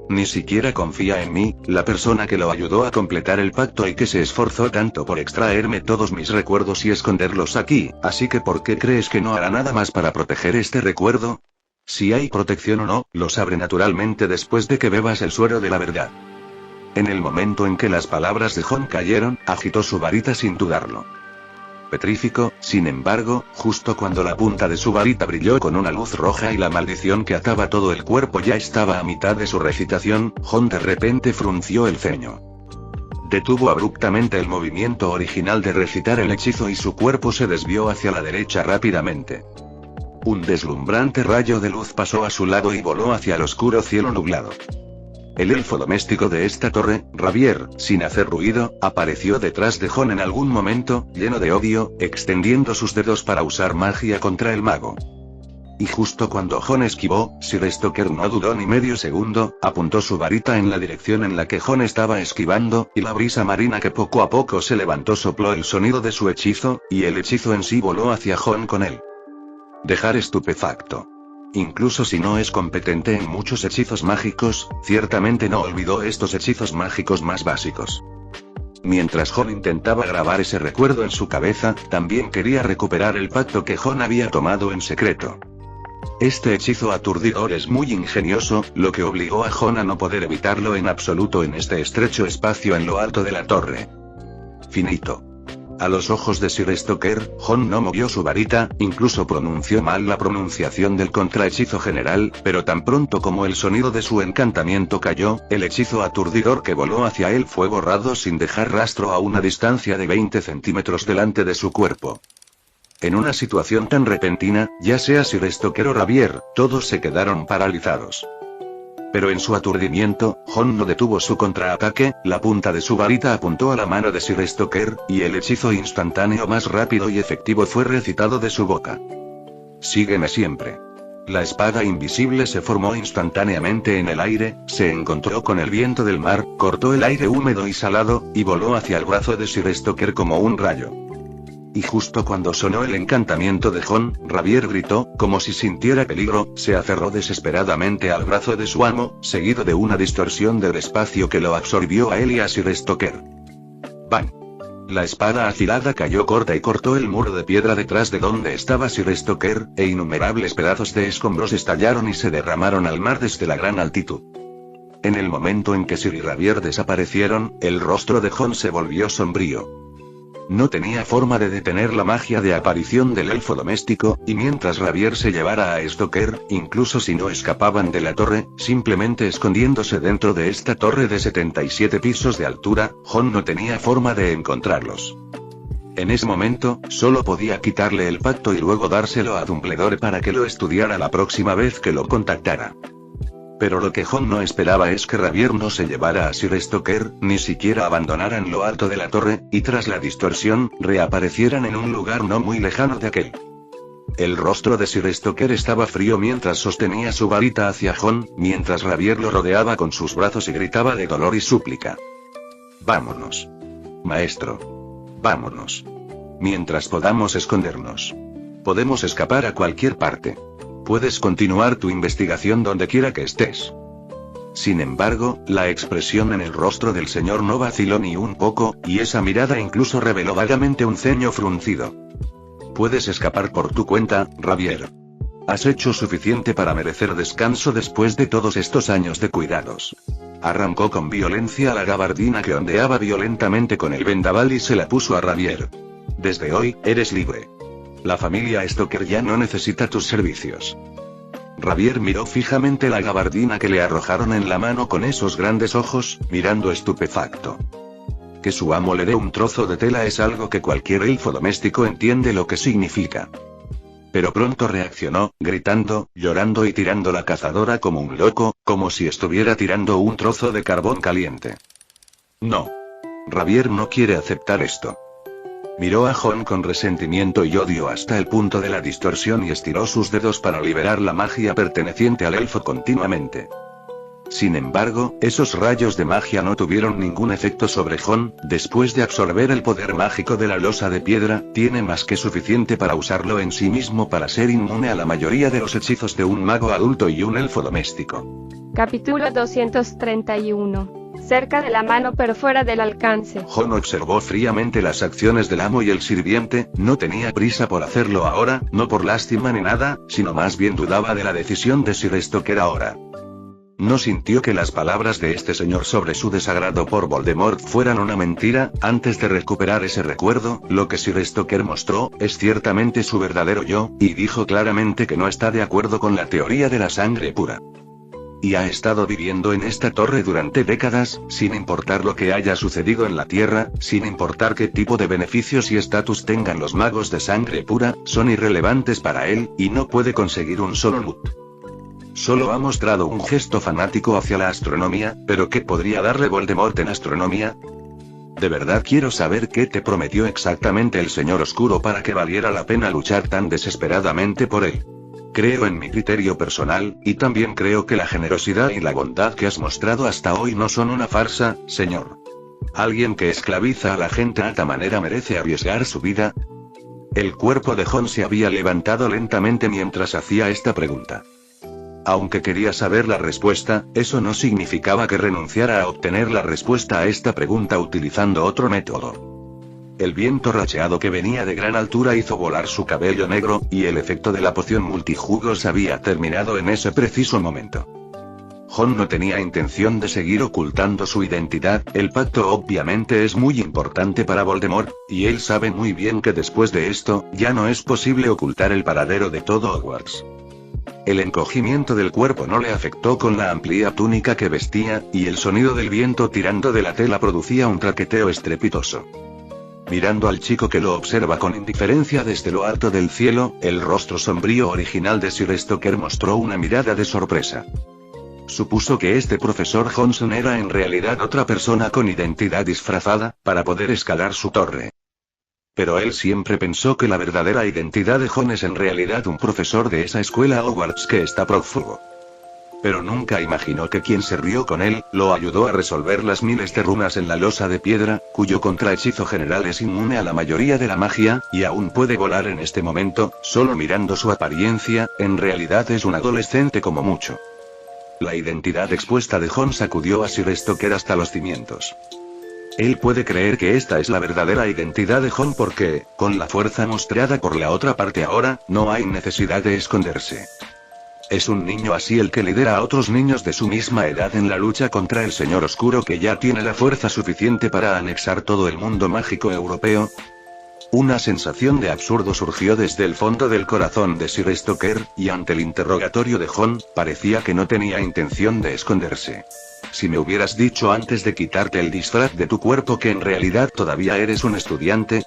Ni siquiera confía en mí, la persona que lo ayudó a completar el pacto y que se esforzó tanto por extraerme todos mis recuerdos y esconderlos aquí, así que ¿por qué crees que no hará nada más para proteger este recuerdo? Si hay protección o no, lo sabré naturalmente después de que bebas el suero de la verdad. En el momento en que las palabras de Jon cayeron, agitó su varita sin dudarlo. Petrífico, sin embargo, justo cuando la punta de su varita brilló con una luz roja y la maldición que ataba todo el cuerpo ya estaba a mitad de su recitación, Jon de repente frunció el ceño. Detuvo abruptamente el movimiento original de recitar el hechizo y su cuerpo se desvió hacia la derecha rápidamente. Un deslumbrante rayo de luz pasó a su lado y voló hacia el oscuro cielo nublado. El elfo doméstico de esta torre, Ravier, sin hacer ruido, apareció detrás de Jon en algún momento, lleno de odio, extendiendo sus dedos para usar magia contra el mago. Y justo cuando Jon esquivó, Sir Stoker no dudó ni medio segundo, apuntó su varita en la dirección en la que Jon estaba esquivando, y la brisa marina que poco a poco se levantó sopló el sonido de su hechizo, y el hechizo en sí voló hacia Jon con él. Dejar estupefacto. Incluso si no es competente en muchos hechizos mágicos, ciertamente no olvidó estos hechizos mágicos más básicos. Mientras Jon intentaba grabar ese recuerdo en su cabeza, también quería recuperar el pacto que Jon había tomado en secreto. Este hechizo aturdidor es muy ingenioso, lo que obligó a Jon a no poder evitarlo en absoluto en este estrecho espacio en lo alto de la torre. Finito. A los ojos de Sir Stoker, Jon no movió su varita, incluso pronunció mal la pronunciación del contrahechizo general, pero tan pronto como el sonido de su encantamiento cayó, el hechizo aturdidor que voló hacia él fue borrado sin dejar rastro a una distancia de 20 centímetros delante de su cuerpo. En una situación tan repentina, ya sea Sir Stoker o Ravier, todos se quedaron paralizados. Pero en su aturdimiento, Jon no detuvo su contraataque, la punta de su varita apuntó a la mano de Sir Stoker, y el hechizo instantáneo más rápido y efectivo fue recitado de su boca. Sígueme siempre. La espada invisible se formó instantáneamente en el aire, se encontró con el viento del mar, cortó el aire húmedo y salado, y voló hacia el brazo de Sir Stoker como un rayo. Y justo cuando sonó el encantamiento de Jon, Ravier gritó, como si sintiera peligro, se aferró desesperadamente al brazo de su amo, seguido de una distorsión del espacio que lo absorbió a él y a Sir Stoker. ¡Bang! La espada afilada cayó corta y cortó el muro de piedra detrás de donde estaba Sir Stoker, e innumerables pedazos de escombros estallaron y se derramaron al mar desde la gran altitud. En el momento en que Sir y Ravier desaparecieron, el rostro de Jon se volvió sombrío. No tenía forma de detener la magia de aparición del elfo doméstico, y mientras Ravier se llevara a Stoker, incluso si no escapaban de la torre, simplemente escondiéndose dentro de esta torre de 77 pisos de altura, Jon no tenía forma de encontrarlos. En ese momento, solo podía quitarle el pacto y luego dárselo a Dumbledore para que lo estudiara la próxima vez que lo contactara. Pero lo que Jon no esperaba es que Ravier no se llevara a Sir Stoker, ni siquiera abandonaran lo alto de la torre, y tras la distorsión, reaparecieran en un lugar no muy lejano de aquel. El rostro de Sir Stoker estaba frío mientras sostenía su varita hacia Jon, mientras Ravier lo rodeaba con sus brazos y gritaba de dolor y súplica. «Vámonos. Maestro. Vámonos. Mientras podamos escondernos. Podemos escapar a cualquier parte. Puedes continuar tu investigación donde quiera que estés». Sin embargo, la expresión en el rostro del señor no vaciló ni un poco, y esa mirada incluso reveló vagamente un ceño fruncido. «Puedes escapar por tu cuenta, Ravier. Has hecho suficiente para merecer descanso después de todos estos años de cuidados». Arrancó con violencia la gabardina que ondeaba violentamente con el vendaval y se la puso a Ravier. «Desde hoy, eres libre. La familia Stoker ya no necesita tus servicios». Ravier miró fijamente la gabardina que le arrojaron en la mano con esos grandes ojos, mirando estupefacto. Que su amo le dé un trozo de tela es algo que cualquier elfo doméstico entiende lo que significa. Pero pronto reaccionó, gritando, llorando y tirando la cazadora como un loco, como si estuviera tirando un trozo de carbón caliente. No. Ravier no quiere aceptar esto. Miró a Jon con resentimiento y odio hasta el punto de la distorsión y estiró sus dedos para liberar la magia perteneciente al elfo continuamente. Sin embargo, esos rayos de magia no tuvieron ningún efecto sobre Jon. Después de absorber el poder mágico de la losa de piedra, tiene más que suficiente para usarlo en sí mismo para ser inmune a la mayoría de los hechizos de un mago adulto y un elfo doméstico. Capítulo 231. Cerca de la mano pero fuera del alcance. Jon observó fríamente las acciones del amo y el sirviente, no tenía prisa por hacerlo ahora, no por lástima ni nada, sino más bien dudaba de la decisión de Sir Stoker ahora. No sintió que las palabras de este señor sobre su desagrado por Voldemort fueran una mentira. Antes de recuperar ese recuerdo, lo que Sir Stoker mostró, es ciertamente su verdadero yo, y dijo claramente que no está de acuerdo con la teoría de la sangre pura. Y ha estado viviendo en esta torre durante décadas, sin importar lo que haya sucedido en la Tierra, sin importar qué tipo de beneficios y estatus tengan los magos de sangre pura, son irrelevantes para él, y no puede conseguir un solo loot. Solo ha mostrado un gesto fanático hacia la astronomía, pero ¿qué podría darle Voldemort en astronomía? De verdad quiero saber qué te prometió exactamente el Señor Oscuro para que valiera la pena luchar tan desesperadamente por él. Creo en mi criterio personal, y también creo que la generosidad y la bondad que has mostrado hasta hoy no son una farsa, señor. ¿Alguien que esclaviza a la gente de esta manera merece arriesgar su vida? El cuerpo de Jon se había levantado lentamente mientras hacía esta pregunta. Aunque quería saber la respuesta, eso no significaba que renunciara a obtener la respuesta a esta pregunta utilizando otro método. El viento racheado que venía de gran altura hizo volar su cabello negro, y el efecto de la poción multijugos había terminado en ese preciso momento. Jon no tenía intención de seguir ocultando su identidad, el pacto obviamente es muy importante para Voldemort, y él sabe muy bien que después de esto, ya no es posible ocultar el paradero de todo Hogwarts. El encogimiento del cuerpo no le afectó con la amplia túnica que vestía, y el sonido del viento tirando de la tela producía un traqueteo estrepitoso. Mirando al chico que lo observa con indiferencia desde lo alto del cielo, el rostro sombrío original de Sir Stoker mostró una mirada de sorpresa. Supuso que este profesor Johnson era en realidad otra persona con identidad disfrazada, para poder escalar su torre. Pero él siempre pensó que la verdadera identidad de Jon es en realidad un profesor de esa escuela Hogwarts que está prófugo. Pero nunca imaginó que quien se rió con él, lo ayudó a resolver las miles de runas en la losa de piedra, cuyo contrahechizo general es inmune a la mayoría de la magia, y aún puede volar en este momento, solo mirando su apariencia, en realidad es un adolescente como mucho. La identidad expuesta de Jon sacudió a Sir Stoker hasta los cimientos. Él puede creer que esta es la verdadera identidad de Jon porque, con la fuerza mostrada por la otra parte ahora, no hay necesidad de esconderse. Es un niño así el que lidera a otros niños de su misma edad en la lucha contra el Señor Oscuro que ya tiene la fuerza suficiente para anexar todo el mundo mágico europeo. Una sensación de absurdo surgió desde el fondo del corazón de Sir Stoker, y ante el interrogatorio de Jon, parecía que no tenía intención de esconderse. Si me hubieras dicho antes de quitarte el disfraz de tu cuerpo que en realidad todavía eres un estudiante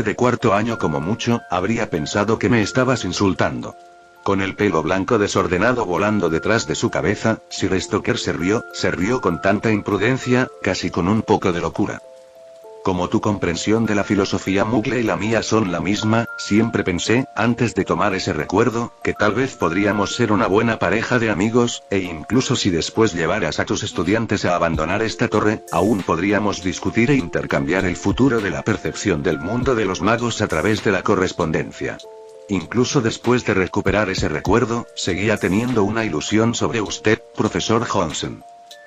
de cuarto año como mucho, habría pensado que me estabas insultando. Con el pelo blanco desordenado volando detrás de su cabeza, Sir Stoker se rió con tanta imprudencia, casi con un poco de locura. Como tu comprensión de la filosofía Muggle y la mía son la misma, siempre pensé, antes de tomar ese recuerdo, que tal vez podríamos ser una buena pareja de amigos, e incluso si después llevaras a tus estudiantes a abandonar esta torre, aún podríamos discutir e intercambiar el futuro de la percepción del mundo de los magos a través de la correspondencia. Incluso después de recuperar ese recuerdo, seguía teniendo una ilusión sobre usted, profesor Johnson.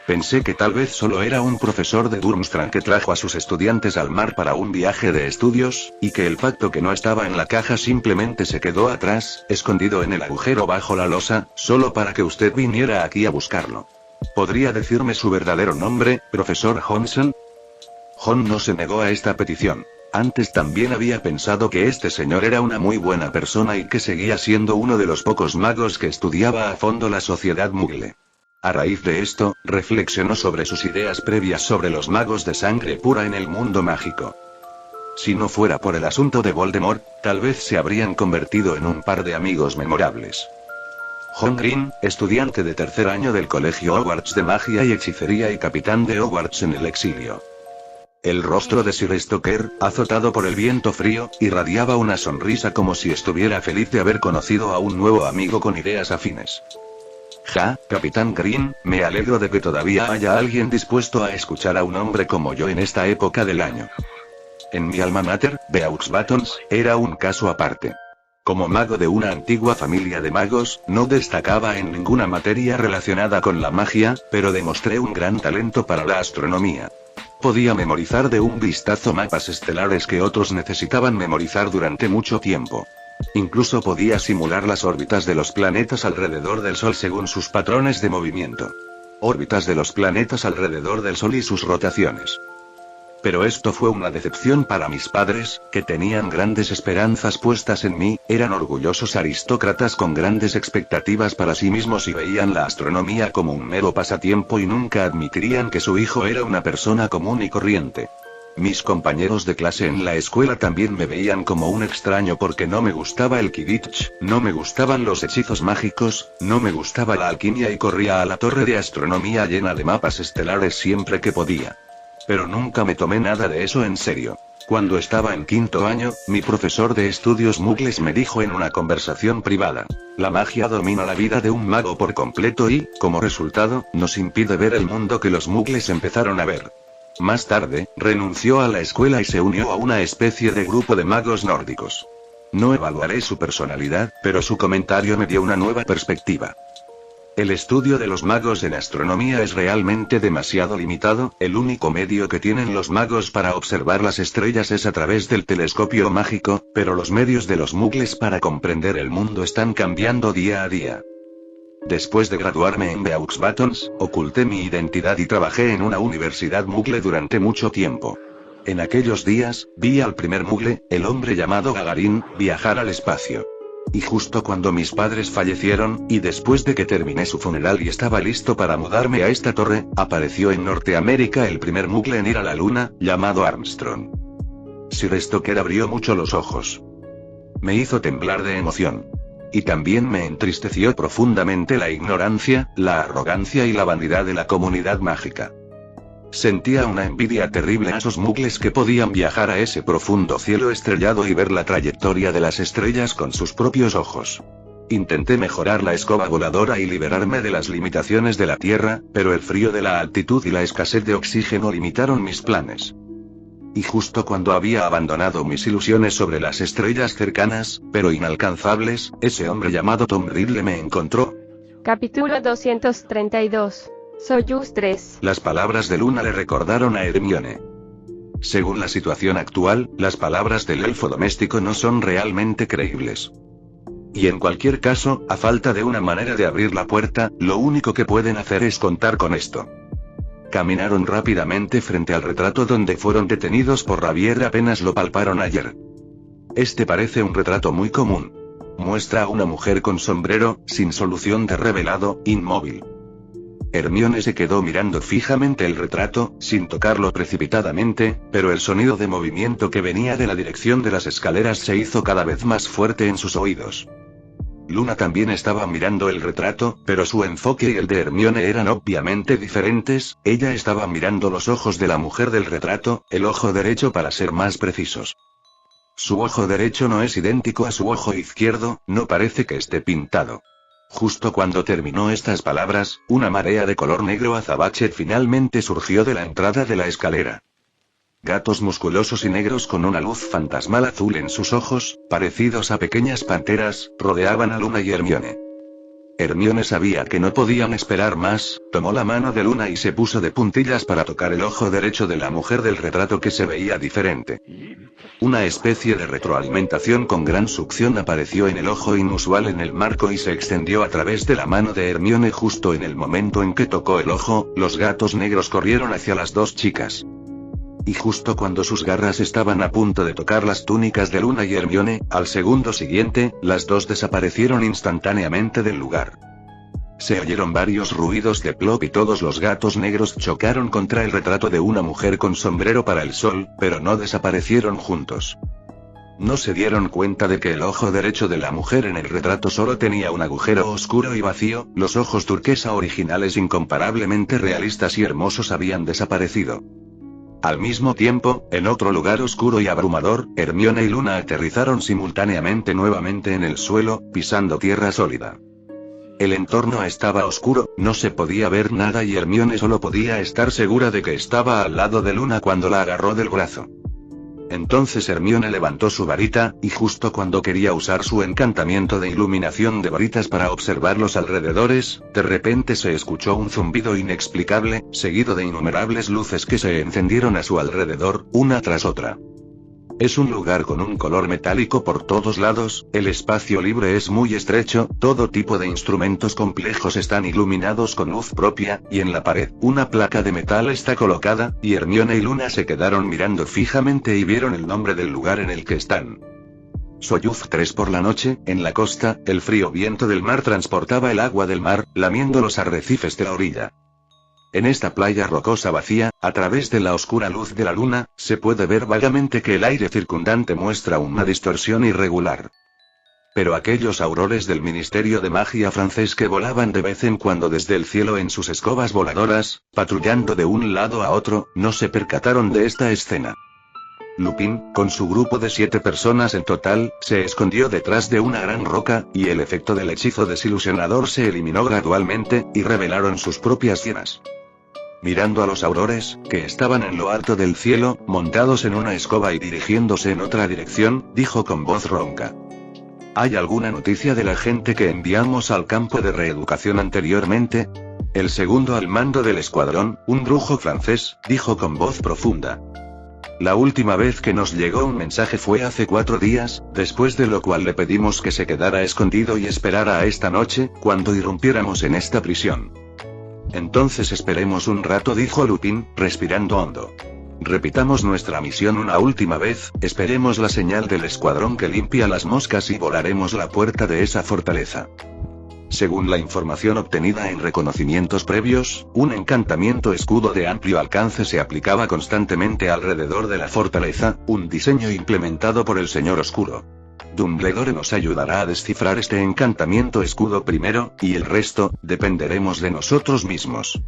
Pensé que tal vez solo era un profesor de Durmstrang que trajo a sus estudiantes al mar para un viaje de estudios, y que el pacto que no estaba en la caja simplemente se quedó atrás, escondido en el agujero bajo la losa, solo para que usted viniera aquí a buscarlo. ¿Podría decirme su verdadero nombre, profesor Johnson? Jon no se negó a esta petición. Antes también había pensado que este señor era una muy buena persona y que seguía siendo uno de los pocos magos que estudiaba a fondo la sociedad Muggle. A raíz de esto, reflexionó sobre sus ideas previas sobre los magos de sangre pura en el mundo mágico. Si no fuera por el asunto de Voldemort, tal vez se habrían convertido en un par de amigos memorables. Jon Green, estudiante de tercer año del Colegio Hogwarts de Magia y Hechicería y capitán de Hogwarts en el exilio. El rostro de Sir Stoker, azotado por el viento frío, irradiaba una sonrisa como si estuviera feliz de haber conocido a un nuevo amigo con ideas afines. Capitán Green, me alegro de que todavía haya alguien dispuesto a escuchar a un hombre como yo en esta época del año. En mi alma mater, Beaux Batons, era un caso aparte. Como mago de una antigua familia de magos, no destacaba en ninguna materia relacionada con la magia, pero demostré un gran talento para la astronomía. Podía memorizar de un vistazo mapas estelares que otros necesitaban memorizar durante mucho tiempo. Incluso podía simular las órbitas de los planetas alrededor del Sol según sus patrones de movimiento. Órbitas de los planetas alrededor del Sol y sus rotaciones. Pero esto fue una decepción para mis padres, que tenían grandes esperanzas puestas en mí, eran orgullosos aristócratas con grandes expectativas para sí mismos y veían la astronomía como un mero pasatiempo y nunca admitirían que su hijo era una persona común y corriente. Mis compañeros de clase en la escuela también me veían como un extraño porque no me gustaba el Quidditch, no me gustaban los hechizos mágicos, no me gustaba la alquimia y corría a la torre de astronomía llena de mapas estelares siempre que podía. Pero nunca me tomé nada de eso en serio. Cuando estaba en quinto año, mi profesor de estudios Muggles me dijo en una conversación privada: la magia domina la vida de un mago por completo y, como resultado, nos impide ver el mundo que los Muggles empezaron a ver. Más tarde, renunció a la escuela y se unió a una especie de grupo de magos nórdicos. No evaluaré su personalidad, pero su comentario me dio una nueva perspectiva. El estudio de los magos en astronomía es realmente demasiado limitado, el único medio que tienen los magos para observar las estrellas es a través del telescopio mágico, pero los medios de los Muggles para comprender el mundo están cambiando día a día. Después de graduarme en Deux Batons, oculté mi identidad y trabajé en una universidad mugle durante mucho tiempo. En aquellos días, vi al primer mugle, el hombre llamado Gagarin, viajar al espacio. Y justo cuando mis padres fallecieron, y después de que terminé su funeral y estaba listo para mudarme a esta torre, apareció en Norteamérica el primer mugle en ir a la luna, llamado Armstrong. Sir Stoker abrió mucho los ojos. Me hizo temblar de emoción. Y también me entristeció profundamente la ignorancia, la arrogancia y la vanidad de la comunidad mágica. Sentía una envidia terrible a esos mugles que podían viajar a ese profundo cielo estrellado y ver la trayectoria de las estrellas con sus propios ojos. Intenté mejorar la escoba voladora y liberarme de las limitaciones de la Tierra, pero el frío de la altitud y la escasez de oxígeno limitaron mis planes. Y justo cuando había abandonado mis ilusiones sobre las estrellas cercanas, pero inalcanzables, ese hombre llamado Tom Riddle me encontró. Capítulo 232. Soyuz 3. Las palabras de Luna le recordaron a Hermione. Según la situación actual, las palabras del elfo doméstico no son realmente creíbles. Y en cualquier caso, a falta de una manera de abrir la puerta, lo único que pueden hacer es contar con esto. Caminaron rápidamente frente al retrato donde fueron detenidos por Ravier apenas lo palparon ayer. Este parece un retrato muy común. Muestra a una mujer con sombrero, sin solución de revelado, inmóvil. Hermione se quedó mirando fijamente el retrato, sin tocarlo precipitadamente, pero el sonido de movimiento que venía de la dirección de las escaleras se hizo cada vez más fuerte en sus oídos. Luna también estaba mirando el retrato, pero su enfoque y el de Hermione eran obviamente diferentes. Ella estaba mirando los ojos de la mujer del retrato, el ojo derecho para ser más precisos. Su ojo derecho no es idéntico a su ojo izquierdo, no parece que esté pintado. Justo cuando terminó estas palabras, una marea de color negro azabache finalmente surgió de la entrada de la escalera. Gatos musculosos y negros con una luz fantasmal azul en sus ojos, parecidos a pequeñas panteras, rodeaban a Luna y Hermione. Hermione sabía que no podían esperar más, tomó la mano de Luna y se puso de puntillas para tocar el ojo derecho de la mujer del retrato que se veía diferente. Una especie de retroalimentación con gran succión apareció en el ojo inusual en el marco y se extendió a través de la mano de Hermione justo en el momento en que tocó el ojo, los gatos negros corrieron hacia las dos chicas. Y justo cuando sus garras estaban a punto de tocar las túnicas de Luna y Hermione, al segundo siguiente, las dos desaparecieron instantáneamente del lugar. Se oyeron varios ruidos de plop y todos los gatos negros chocaron contra el retrato de una mujer con sombrero para el sol, pero no desaparecieron juntos. No se dieron cuenta de que el ojo derecho de la mujer en el retrato solo tenía un agujero oscuro y vacío, los ojos turquesa originales incomparablemente realistas y hermosos habían desaparecido. Al mismo tiempo, en otro lugar oscuro y abrumador, Hermione y Luna aterrizaron simultáneamente nuevamente en el suelo, pisando tierra sólida. El entorno estaba oscuro, no se podía ver nada y Hermione solo podía estar segura de que estaba al lado de Luna cuando la agarró del brazo. Entonces Hermione levantó su varita, y justo cuando quería usar su encantamiento de iluminación de varitas para observar los alrededores, de repente se escuchó un zumbido inexplicable, seguido de innumerables luces que se encendieron a su alrededor, una tras otra. Es un lugar con un color metálico por todos lados, el espacio libre es muy estrecho, todo tipo de instrumentos complejos están iluminados con luz propia, y en la pared, una placa de metal está colocada, y Hermione y Luna se quedaron mirando fijamente y vieron el nombre del lugar en el que están. Soyuz 3 por la noche, en la costa, el frío viento del mar transportaba el agua del mar, lamiendo los arrecifes de la orilla. En esta playa rocosa vacía, a través de la oscura luz de la luna, se puede ver vagamente que el aire circundante muestra una distorsión irregular. Pero aquellos aurores del Ministerio de Magia francés que volaban de vez en cuando desde el cielo en sus escobas voladoras, patrullando de un lado a otro, no se percataron de esta escena. Lupin, con su grupo de 7 personas en total, se escondió detrás de una gran roca, y el efecto del hechizo desilusionador se eliminó gradualmente, y revelaron sus propias hienas. Mirando a los aurores, que estaban en lo alto del cielo, montados en una escoba y dirigiéndose en otra dirección, dijo con voz ronca: ¿Hay alguna noticia de la gente que enviamos al campo de reeducación anteriormente? El segundo al mando del escuadrón, un brujo francés, dijo con voz profunda. La última vez que nos llegó un mensaje fue hace 4 días, después de lo cual le pedimos que se quedara escondido y esperara a esta noche, cuando irrumpiéramos en esta prisión. Entonces esperemos un rato, dijo Lupin, respirando hondo. Repitamos nuestra misión una última vez, esperemos la señal del escuadrón que limpia las moscas y volaremos la puerta de esa fortaleza. Según la información obtenida en reconocimientos previos, un encantamiento escudo de amplio alcance se aplicaba constantemente alrededor de la fortaleza, un diseño implementado por el Señor Oscuro. Dumbledore nos ayudará a descifrar este encantamiento escudo primero, y el resto, dependeremos de nosotros mismos.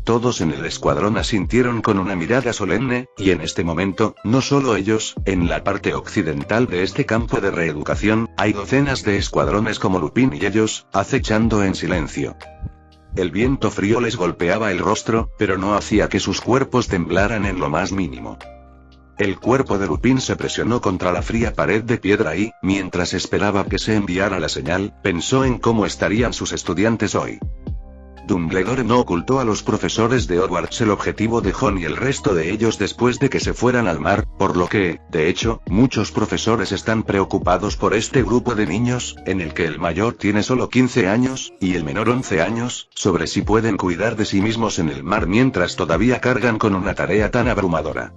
Todos en el escuadrón asintieron con una mirada solemne, y en este momento, no solo ellos, en la parte occidental de este campo de reeducación, hay docenas de escuadrones como Lupin y ellos, acechando en silencio. El viento frío les golpeaba el rostro, pero no hacía que sus cuerpos temblaran en lo más mínimo. El cuerpo de Lupin se presionó contra la fría pared de piedra y, mientras esperaba que se enviara la señal, pensó en cómo estarían sus estudiantes hoy. Dumbledore no ocultó a los profesores de Hogwarts el objetivo de Jon y el resto de ellos después de que se fueran al mar, por lo que, de hecho, muchos profesores están preocupados por este grupo de niños, en el que el mayor tiene solo 15 años, y el menor 11 años, sobre si pueden cuidar de sí mismos en el mar mientras todavía cargan con una tarea tan abrumadora.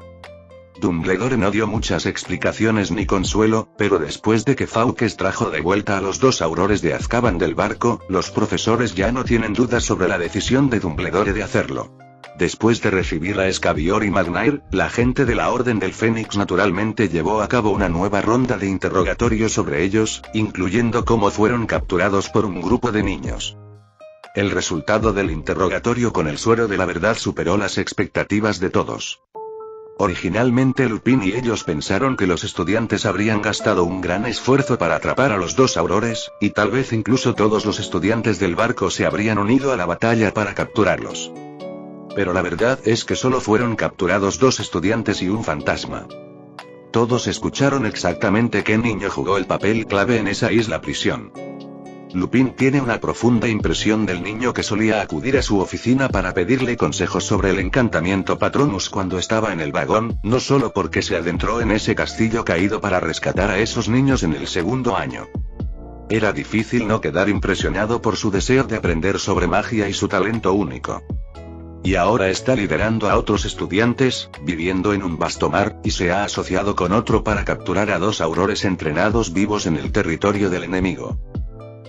Dumbledore no dio muchas explicaciones ni consuelo, pero después de que Fawkes trajo de vuelta a los 2 aurores de Azkaban del barco, los profesores ya no tienen dudas sobre la decisión de Dumbledore de hacerlo. Después de recibir a Scabior y Magnair, la gente de la Orden del Fénix naturalmente llevó a cabo una nueva ronda de interrogatorio sobre ellos, incluyendo cómo fueron capturados por un grupo de niños. El resultado del interrogatorio con el suero de la verdad superó las expectativas de todos. Originalmente Lupin y ellos pensaron que los estudiantes habrían gastado un gran esfuerzo para atrapar a los 2 aurores, y tal vez incluso todos los estudiantes del barco se habrían unido a la batalla para capturarlos. Pero la verdad es que solo fueron capturados 2 estudiantes y un fantasma. Todos escucharon exactamente qué niño jugó el papel clave en esa isla prisión. Lupin tiene una profunda impresión del niño que solía acudir a su oficina para pedirle consejos sobre el encantamiento Patronus cuando estaba en el vagón, no solo porque se adentró en ese castillo caído para rescatar a esos niños en el 2º año. Era difícil no quedar impresionado por su deseo de aprender sobre magia y su talento único. Y ahora está liderando a otros estudiantes, viviendo en un vasto mar, y se ha asociado con otro para capturar a 2 aurores entrenados vivos en el territorio del enemigo.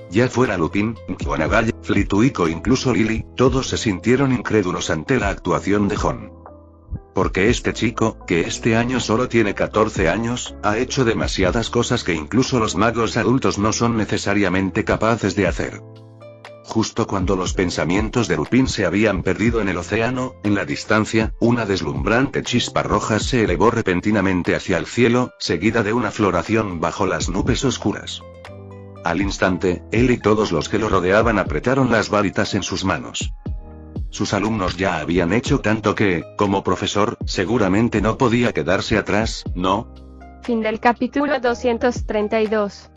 Ya fuera Lupin, McGonagall, Flitwick o incluso Lily, todos se sintieron incrédulos ante la actuación de Jon. Porque este chico, que este año solo tiene 14 años, ha hecho demasiadas cosas que incluso los magos adultos no son necesariamente capaces de hacer. Justo cuando los pensamientos de Lupin se habían perdido en el océano, en la distancia, una deslumbrante chispa roja se elevó repentinamente hacia el cielo, seguida de una floración bajo las nubes oscuras. Al instante, él y todos los que lo rodeaban apretaron las varitas en sus manos. Sus alumnos ya habían hecho tanto que, como profesor, seguramente no podía quedarse atrás, ¿no? Fin del capítulo 232.